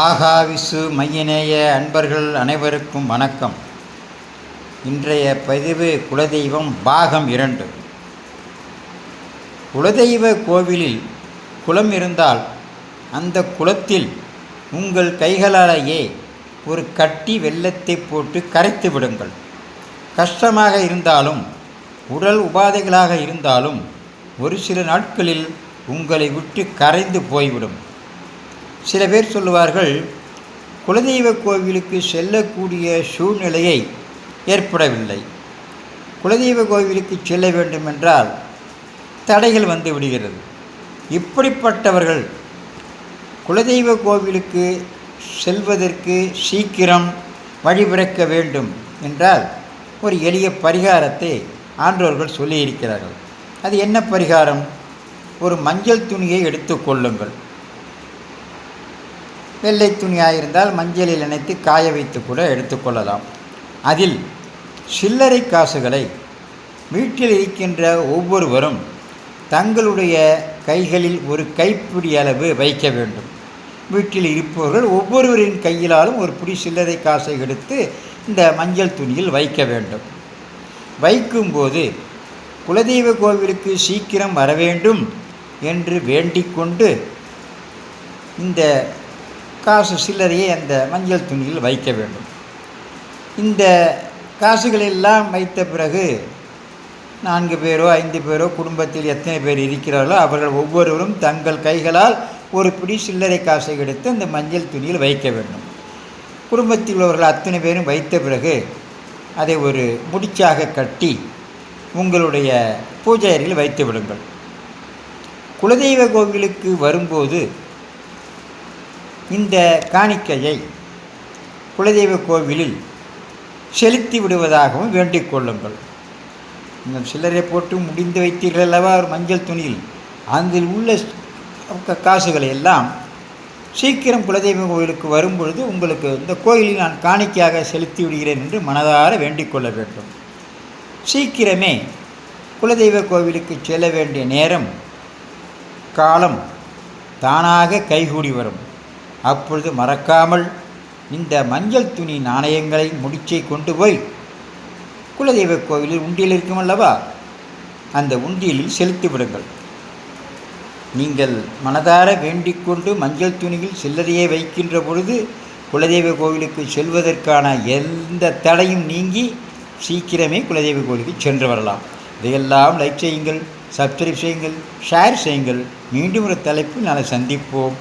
ஆகாவிசு மையநேய அன்பர்கள் அனைவருக்கும் வணக்கம். இன்றைய பதிவு குலதெய்வம் பாகம் 2. குலதெய்வ கோவிலில் குளம் இருந்தால் அந்த குளத்தில் உங்கள் கைகளாலேயே ஒரு கட்டி வெல்லத்தை போட்டு கரைத்து விடுங்கள். கஷ்டமாக இருந்தாலும் உடல் உபாதைகளாக இருந்தாலும் ஒரு சில நாட்களில் உங்களை விட்டு கரைந்து போய்விடும். சில பேர் சொல்லுவார்கள், குலதெய்வ கோவிலுக்கு செல்லக்கூடிய சூழ்நிலையை ஏற்படவில்லை, குலதெய்வ கோவிலுக்கு செல்ல வேண்டுமென்றால் தடைகள் வந்து விடுகிறது. இப்படிப்பட்டவர்கள் குலதெய்வ கோவிலுக்கு செல்வதற்கு சீக்கிரம் வழிபிறக்க வேண்டும் என்றால் ஒரு எளிய பரிகாரத்தை ஆன்றோர்கள் சொல்லியிருக்கிறார்கள். அது என்ன பரிகாரம்? ஒரு மஞ்சள் துணியை எடுத்துக்கொள்ளுங்கள். வெள்ளை துணியாக இருந்தால் மஞ்சளில் நினைத்து காய வைத்து கூட எடுத்துக்கொள்ளலாம். அதில் சில்லறை காசுகளை வீட்டில் இருக்கின்ற ஒவ்வொருவரும் தங்களுடைய கைகளில் ஒரு கைப்பிடி அளவு வைக்க வேண்டும். வீட்டில் இருப்பவர்கள் ஒவ்வொருவரின் கையிலாலும் ஒரு பிடி சில்லறை காசை எடுத்து இந்த மஞ்சள் துணியில் வைக்க வேண்டும். வைக்கும்போது குலதெய்வ கோவிலுக்கு சீக்கிரம் வர வேண்டும் என்று வேண்டிக் கொண்டு இந்த காசு சில்லறையை அந்த மஞ்சள் துணியில் வைக்க வேண்டும். இந்த காசுகளெல்லாம் வைத்த பிறகு 4 பேரோ 5 பேரோ குடும்பத்தில் எத்தனை பேர் இருக்கிறார்களோ அவர்கள் ஒவ்வொருவரும் தங்கள் கைகளால் ஒரு பிடி சில்லறை காசை எடுத்து அந்த மஞ்சள் துணியில் வைக்க வேண்டும். குடும்பத்தில் உள்ளவர்கள் அத்தனை பேரும் வைத்த பிறகு அதை ஒரு முடிச்சாக கட்டி உங்களுடைய பூஜை அறையில் வைத்து விடுங்கள். குலதெய்வ கோவிலுக்கு வரும்போது இந்த காணிக்கையை குலதெய்வ கோவிலில் செலுத்தி விடுவதாகவும் வேண்டிக் கொள்ளுங்கள். நீங்கள் சில்லறை போட்டு முடிந்து வைத்தீர்கள் அல்லவா ஒரு மஞ்சள் துணியில், அதில் உள்ள காசுகளை எல்லாம் சீக்கிரம் குலதெய்வ கோவிலுக்கு வரும்பொழுது உங்களுக்கு இந்த கோயிலில் நான் காணிக்கையாக செலுத்தி விடுகிறேன் என்று மனதார வேண்டிக் கொள்ள வேண்டும். சீக்கிரமே குலதெய்வ கோவிலுக்கு செல்ல வேண்டிய நேரம் காலம் தானாக கைகூடி வரும். அப்பொழுது மறக்காமல் இந்த மஞ்சள் துணி நாணயங்களை முடிச்சை கொண்டு போய் குலதெய்வ கோவிலில் உண்டியல் இருக்கும் அல்லவா, அந்த உண்டியலில் செலுத்தி விடுங்கள். நீங்கள் மனதார வேண்டிக் கொண்டு மஞ்சள் துணியில் சில்லறையை வைக்கின்ற பொழுது குலதெய்வ கோவிலுக்கு செல்வதற்கான எந்த தடையும் நீங்கி சீக்கிரமே குலதெய்வ கோவிலுக்கு சென்று வரலாம். இதையெல்லாம் லைக் செய்யுங்கள், சப்ஸ்கிரைப் செய்யுங்கள், ஷேர் செய்யுங்கள். மீண்டும் ஒரு தலைப்பில் நாளை சந்திப்போம்.